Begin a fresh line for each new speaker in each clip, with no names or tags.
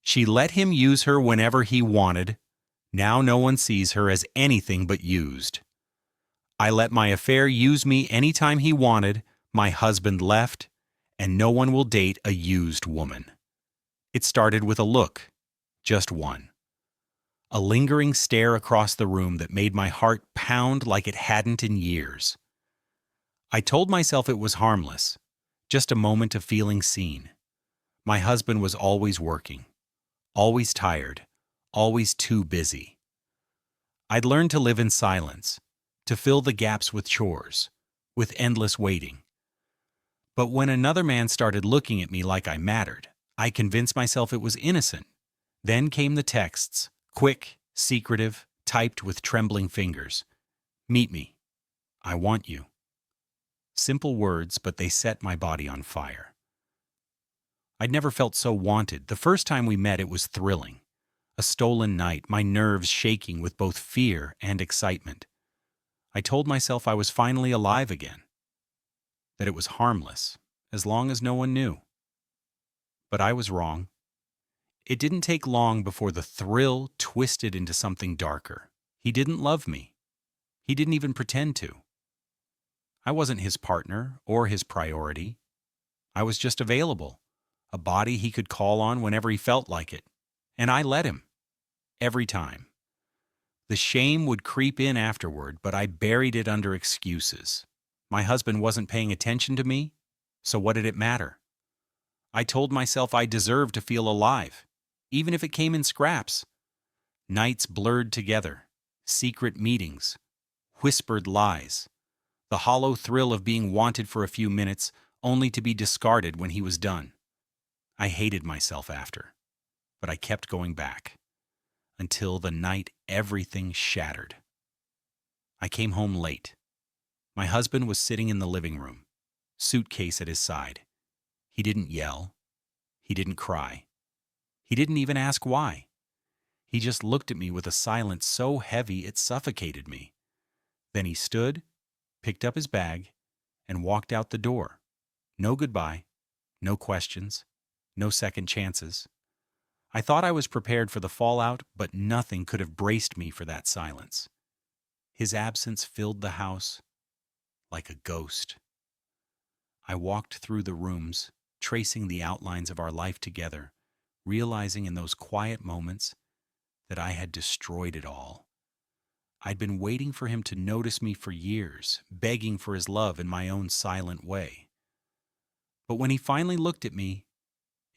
She let him use her whenever he wanted. Now no one sees her as anything but used. I let my affair use me anytime he wanted. My husband left, and no one will date a used woman. It started with a look, just one. A lingering stare across the room that made my heart pound like it hadn't in years. I told myself it was harmless, just a moment of feeling seen. My husband was always working, always tired, always too busy. I'd learned to live in silence, to fill the gaps with chores, with endless waiting. But when another man started looking at me like I mattered, I convinced myself it was innocent. Then came the texts, quick, secretive, typed with trembling fingers. Meet me. I want you. Simple words, but they set my body on fire. I'd never felt so wanted. The first time we met, it was thrilling. A stolen night, my nerves shaking with both fear and excitement. I told myself I was finally alive again, that it was harmless, as long as no one knew. But I was wrong. It didn't take long before the thrill twisted into something darker. He didn't love me. He didn't even pretend to. I wasn't his partner or his priority. I was just available, a body he could call on whenever he felt like it. And I let him. Every time. The shame would creep in afterward, but I buried it under excuses. My husband wasn't paying attention to me, so what did it matter? I told myself I deserved to feel alive, even if it came in scraps. Nights blurred together, secret meetings, whispered lies, the hollow thrill of being wanted for a few minutes only to be discarded when he was done. I hated myself after, but I kept going back, until the night everything shattered. I came home late. My husband was sitting in the living room, suitcase at his side. He didn't yell. He didn't cry. He didn't even ask why. He just looked at me with a silence so heavy it suffocated me. Then he stood, picked up his bag, and walked out the door. No goodbye, no questions, no second chances. I thought I was prepared for the fallout, but nothing could have braced me for that silence. His absence filled the house like a ghost. I walked through the rooms, tracing the outlines of our life together, realizing in those quiet moments that I had destroyed it all. I'd been waiting for him to notice me for years, begging for his love in my own silent way. But when he finally looked at me,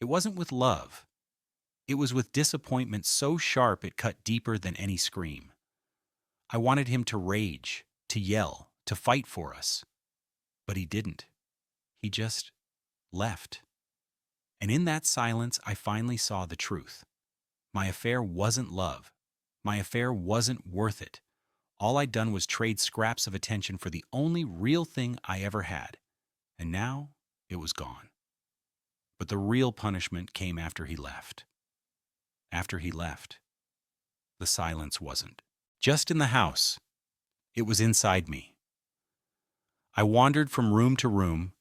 it wasn't with love. It was with disappointment so sharp it cut deeper than any scream. I wanted him to rage, to yell, to fight for us. But he didn't. He just left. And in that silence, I finally saw the truth. My affair wasn't love. My affair wasn't worth it. All I'd done was trade scraps of attention for the only real thing I ever had. And now it was gone. But the real punishment came after he left. After he left, the silence wasn't just in the house. It was inside me. I wandered from room to room,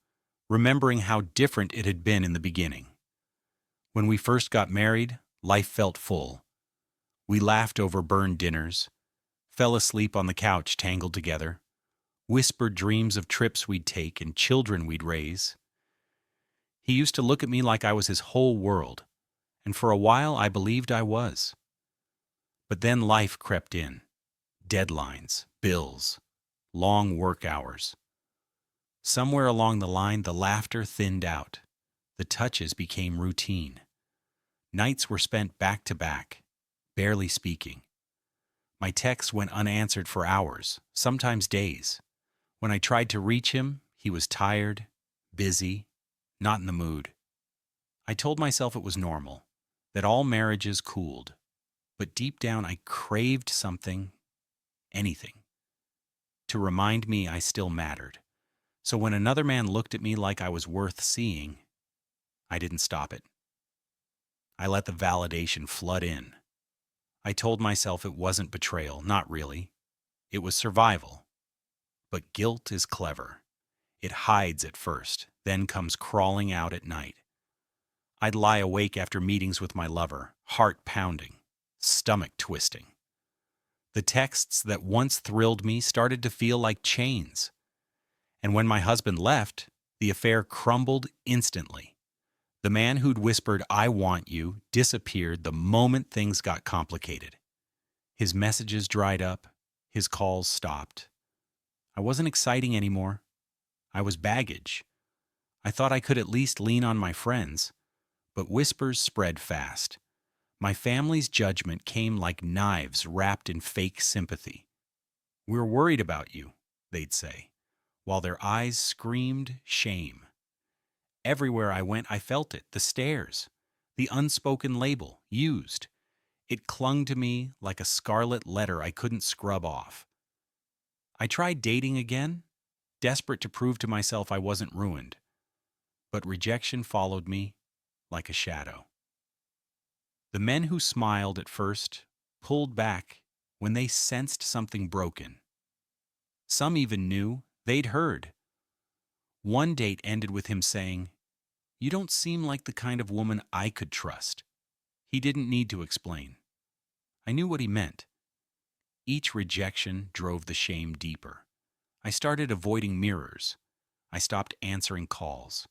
remembering how different it had been in the beginning. When we first got married, life felt full. We laughed over burned dinners, fell asleep on the couch tangled together, whispered dreams of trips we'd take and children we'd raise. He used to look at me like I was his whole world, and for a while I believed I was. But then life crept in. Deadlines, bills, long work hours. Somewhere along the line, the laughter thinned out. The touches became routine. Nights were spent back to back, barely speaking. My texts went unanswered for hours, sometimes days. When I tried to reach him, he was tired, busy, not in the mood. I told myself it was normal, that all marriages cooled. But deep down, I craved something, anything, to remind me I still mattered. So when another man looked at me like I was worth seeing, I didn't stop it. I let the validation flood in. I told myself it wasn't betrayal, not really. It was survival. But guilt is clever. It hides at first, then comes crawling out at night. I'd lie awake after meetings with my lover, heart pounding, stomach twisting. The texts that once thrilled me started to feel like chains. And when my husband left, the affair crumbled instantly. The man who'd whispered, "I want you," disappeared the moment things got complicated. His messages dried up, his calls stopped. I wasn't exciting anymore. I was baggage. I thought I could at least lean on my friends, but whispers spread fast. My family's judgment came like knives wrapped in fake sympathy. "We're worried about you," they'd say, while their eyes screamed shame. Everywhere I went, I felt it, the stares, the unspoken label, used. It clung to me like a scarlet letter I couldn't scrub off. I tried dating again, desperate to prove to myself I wasn't ruined. But rejection followed me like a shadow. The men who smiled at first pulled back when they sensed something broken. Some even knew, they'd heard. One date ended with him saying, "You don't seem like the kind of woman I could trust." He didn't need to explain. I knew what he meant. Each rejection drove the shame deeper. I started avoiding mirrors. I stopped answering calls.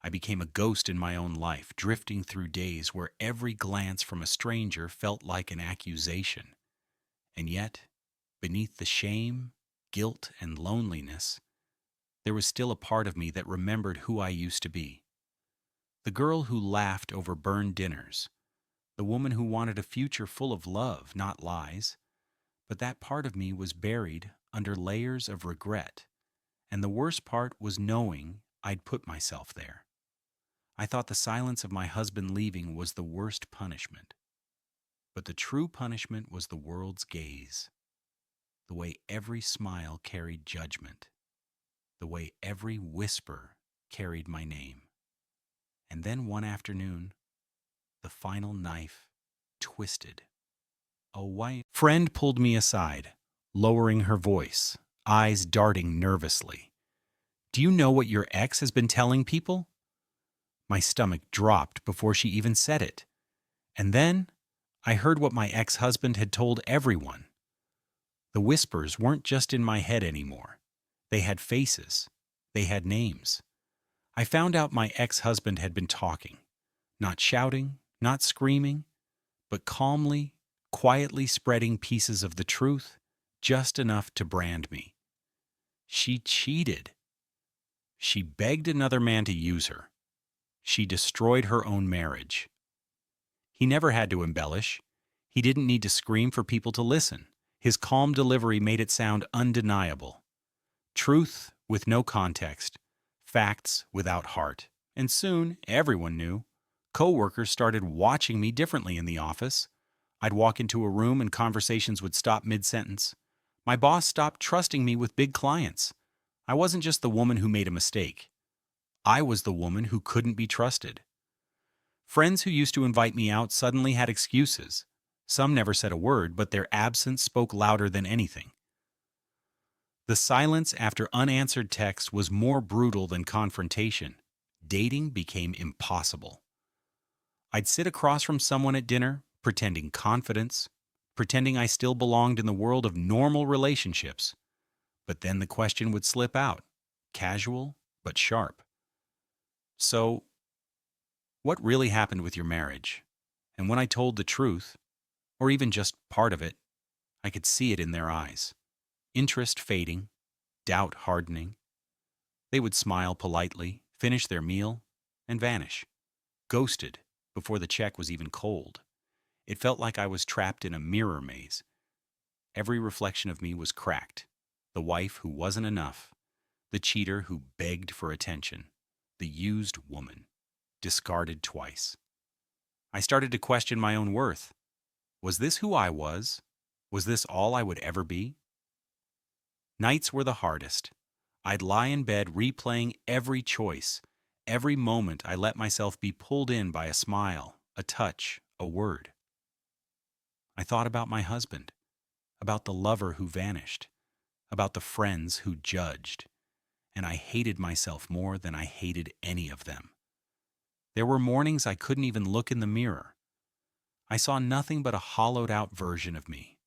I became a ghost in my own life, drifting through days where every glance from a stranger felt like an accusation. And yet, beneath the shame, guilt, and loneliness, there was still a part of me that remembered who I used to be. The girl who laughed over burned dinners. The woman who wanted a future full of love, not lies. But that part of me was buried under layers of regret. And the worst part was knowing I'd put myself there. I thought the silence of my husband leaving was the worst punishment. But the true punishment was the world's gaze. The way every smile carried judgment. The way every whisper carried my name. And then one afternoon, the final knife twisted. A white friend pulled me aside, lowering her voice, eyes darting nervously. "Do you know what your ex has been telling people?" My stomach dropped before she even said it. And then I heard what my ex-husband had told everyone. The whispers weren't just in my head anymore. They had faces. They had names. I found out my ex-husband had been talking. Not shouting, not screaming, but calmly, quietly spreading pieces of the truth, just enough to brand me. She cheated. She begged another man to use her. She destroyed her own marriage. He never had to embellish. He didn't need to scream for people to listen. His calm delivery made it sound undeniable. Truth with no context, facts without heart. And soon, everyone knew. Co-workers started watching me differently in the office. I'd walk into a room and conversations would stop mid-sentence. My boss stopped trusting me with big clients. I wasn't just the woman who made a mistake. I was the woman who couldn't be trusted. Friends who used to invite me out suddenly had excuses. Some never said a word, but their absence spoke louder than anything. The silence after unanswered texts was more brutal than confrontation. Dating became impossible. I'd sit across from someone at dinner, pretending confidence, pretending I still belonged in the world of normal relationships. But then the question would slip out, casual but sharp. "So, what really happened with your marriage?" And when I told the truth, or even just part of it, I could see it in their eyes. Interest fading, doubt hardening. They would smile politely, finish their meal, and vanish. Ghosted before the check was even cold. It felt like I was trapped in a mirror maze. Every reflection of me was cracked. The wife who wasn't enough. The cheater who begged for attention. The used woman. Discarded twice. I started to question my own worth. Was this who I was? Was this all I would ever be? Nights were the hardest. I'd lie in bed replaying every choice. Every moment I let myself be pulled in by a smile, a touch, a word. I thought about my husband, about the lover who vanished, about the friends who judged, and I hated myself more than I hated any of them. There were mornings I couldn't even look in the mirror. I saw nothing but a hollowed-out version of me.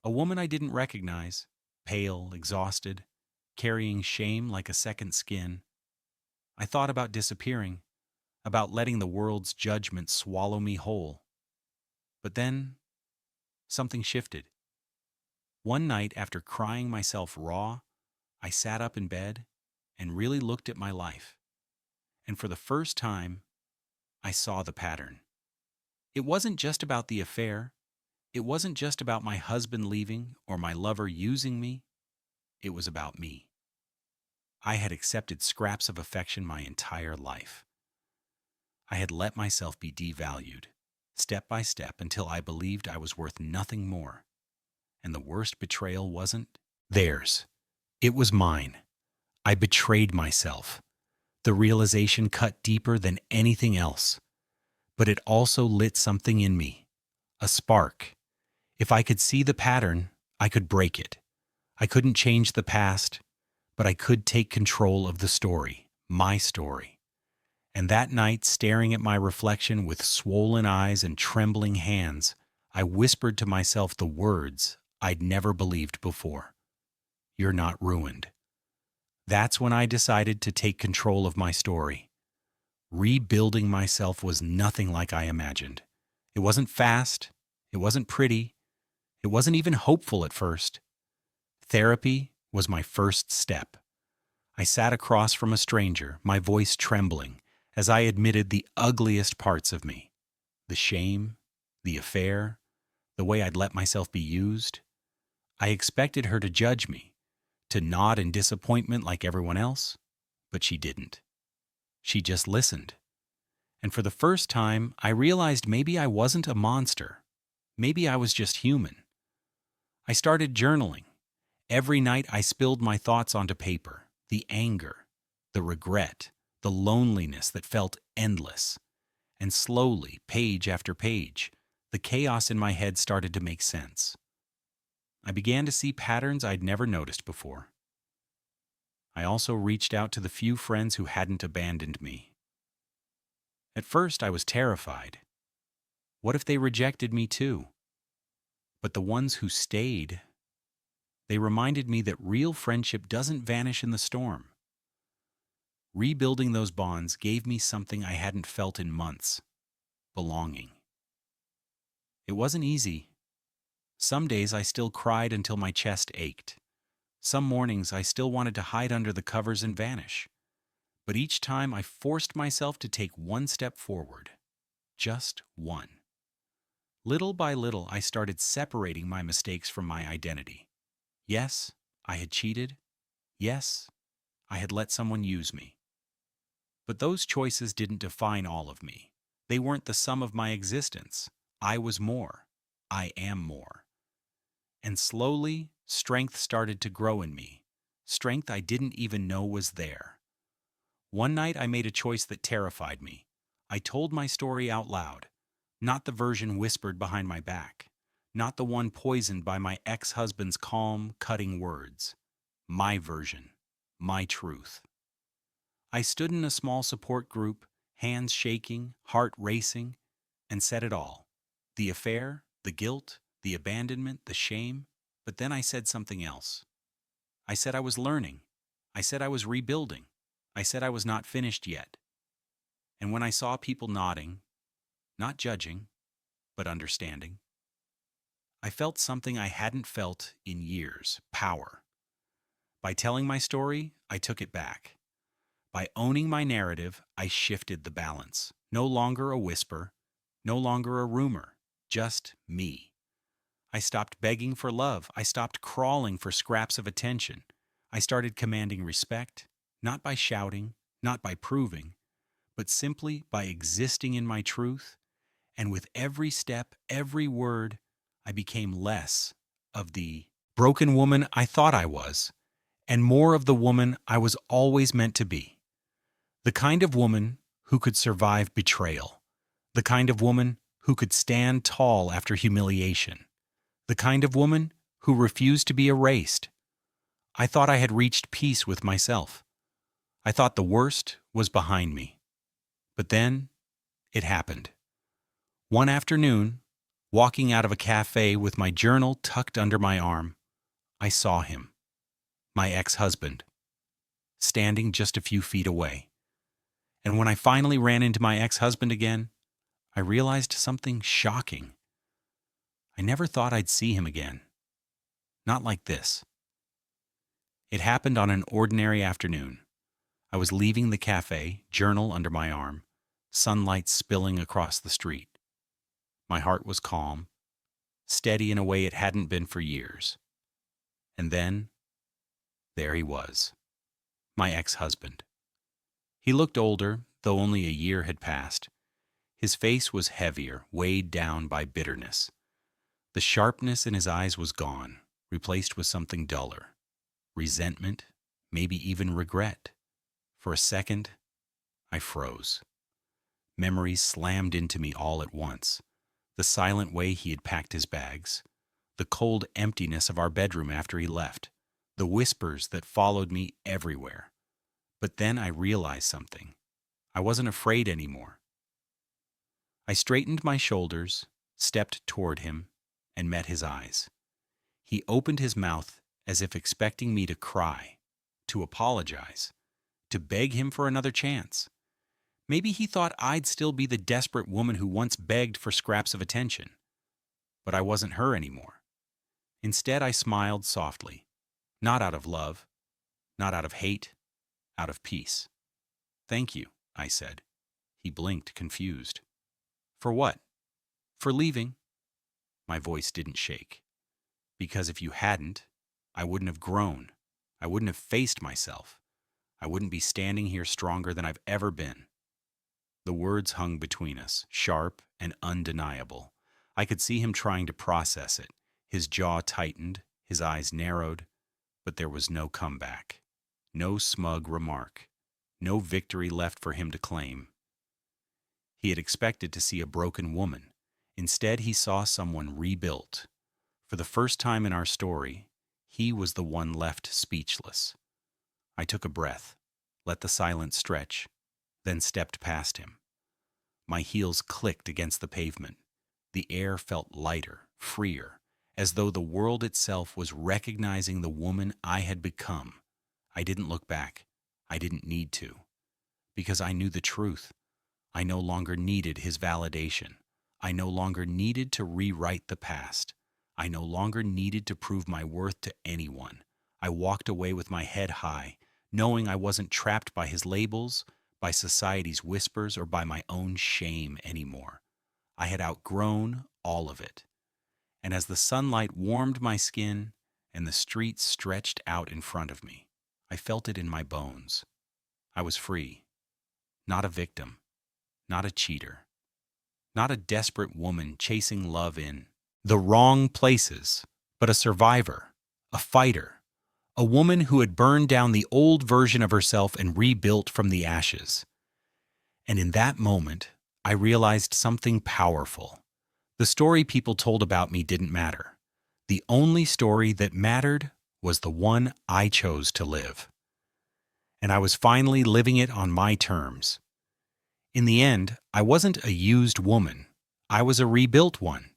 A woman I didn't recognize, pale, exhausted, carrying shame like a second skin. I thought about disappearing, about letting the world's judgment swallow me whole. But then, something shifted. One night, after crying myself raw, I sat up in bed and really looked at my life. And for the first time, I saw the pattern. It wasn't just about the affair. It wasn't just about my husband leaving or my lover using me. It was about me. I had accepted scraps of affection my entire life. I had let myself be devalued, step by step, until I believed I was worth nothing more. And the worst betrayal wasn't theirs. It was mine. I betrayed myself. The realization cut deeper than anything else. But it also lit something in me, a spark. If I could see the pattern, I could break it. I couldn't change the past, but I could take control of the story, my story. And that night, staring at my reflection with swollen eyes and trembling hands, I whispered to myself the words I'd never believed before. You're not ruined. That's when I decided to take control of my story. Rebuilding myself was nothing like I imagined. It wasn't fast. It wasn't pretty. It wasn't even hopeful at first. Therapy was my first step. I sat across from a stranger, my voice trembling, as I admitted the ugliest parts of me. The shame, the affair, the way I'd let myself be used. I expected her to judge me, to nod in disappointment like everyone else, but she didn't. She just listened. And for the first time, I realized maybe I wasn't a monster. Maybe I was just human. I started journaling. Every night I spilled my thoughts onto paper, the anger, the regret, the loneliness that felt endless. And slowly, page after page, the chaos in my head started to make sense. I began to see patterns I'd never noticed before. I also reached out to the few friends who hadn't abandoned me. At first, I was terrified. What if they rejected me too? But the ones who stayed, they reminded me that real friendship doesn't vanish in the storm. Rebuilding those bonds gave me something I hadn't felt in months: belonging. It wasn't easy. Some days I still cried until my chest ached. Some mornings I still wanted to hide under the covers and vanish. But each time I forced myself to take one step forward. Just one. Little by little, I started separating my mistakes from my identity. Yes, I had cheated. Yes, I had let someone use me. But those choices didn't define all of me. They weren't the sum of my existence. I was more. I am more. And slowly, strength started to grow in me. Strength I didn't even know was there. One night I made a choice that terrified me. I told my story out loud, not the version whispered behind my back, not the one poisoned by my ex-husband's calm, cutting words. My version, my truth. I stood in a small support group, hands shaking, heart racing, and said it all. The affair, the guilt, the abandonment, the shame. But then I said something else. I said I was learning. I said I was rebuilding. I said I was not finished yet. And when I saw people nodding, not judging, but understanding, I felt something I hadn't felt in years: power. By telling my story, I took it back. By owning my narrative, I shifted the balance. No longer a whisper, no longer a rumor, just me. I stopped begging for love. I stopped crawling for scraps of attention. I started commanding respect, not by shouting, not by proving, but simply by existing in my truth. And with every step, every word, I became less of the broken woman I thought I was, and more of the woman I was always meant to be. The kind of woman who could survive betrayal. The kind of woman who could stand tall after humiliation. The kind of woman who refused to be erased. I thought I had reached peace with myself. I thought the worst was behind me. But then, It happened. One afternoon, walking out of a cafe with my journal tucked under my arm, I saw him, my ex-husband, standing just a few feet away. And when I finally ran into my ex-husband again, I realized something shocking. I never thought I'd see him again. Not like this. It happened on an ordinary afternoon. I was leaving the cafe, journal under my arm, sunlight spilling across the street. My heart was calm, steady in a way it hadn't been for years. And then, there he was, my ex-husband. He looked older, though only a year had passed. His face was heavier, weighed down by bitterness. The sharpness in his eyes was gone, replaced with something duller. Resentment, maybe even regret. For a second, I froze. Memories slammed into me all at once. The silent way he had packed his bags, the cold emptiness of our bedroom after he left, the whispers that followed me everywhere. But then I realized something. I wasn't afraid anymore. I straightened my shoulders, stepped toward him, and met his eyes. He opened his mouth as if expecting me to cry, to apologize, to beg him for another chance. Maybe he thought I'd still be the desperate woman who once begged for scraps of attention. But I wasn't her anymore. Instead, I smiled softly, not out of love, not out of hate, out of peace. "Thank you," I said. He blinked, confused. "For what?" "For leaving." My voice didn't shake. "Because if you hadn't, I wouldn't have grown. I wouldn't have faced myself. I wouldn't be standing here stronger than I've ever been." The words hung between us, sharp and undeniable. I could see him trying to process it. His jaw tightened, his eyes narrowed, but there was no comeback. No smug remark. No victory left for him to claim. He had expected to see a broken woman. Instead, he saw someone rebuilt. For the first time in our story, he was the one left speechless. I took a breath, let the silence stretch, then stepped past him. My heels clicked against the pavement. The air felt lighter, freer, as though the world itself was recognizing the woman I had become. I didn't look back. I didn't need to. Because I knew the truth. I no longer needed his validation. I no longer needed to rewrite the past. I no longer needed to prove my worth to anyone. I walked away with my head high, knowing I wasn't trapped by his labels, by society's whispers, or by my own shame anymore. I had outgrown all of it. And as the sunlight warmed my skin and the street stretched out in front of me, I felt it in my bones. I was free. Not a victim. Not a cheater. Not a desperate woman chasing love in the wrong places, but a survivor, a fighter, a woman who had burned down the old version of herself and rebuilt from the ashes. And in that moment, I realized something powerful. The story people told about me didn't matter. The only story that mattered was the one I chose to live. And I was finally living it on my terms. In the end, I wasn't a used woman. I was a rebuilt one.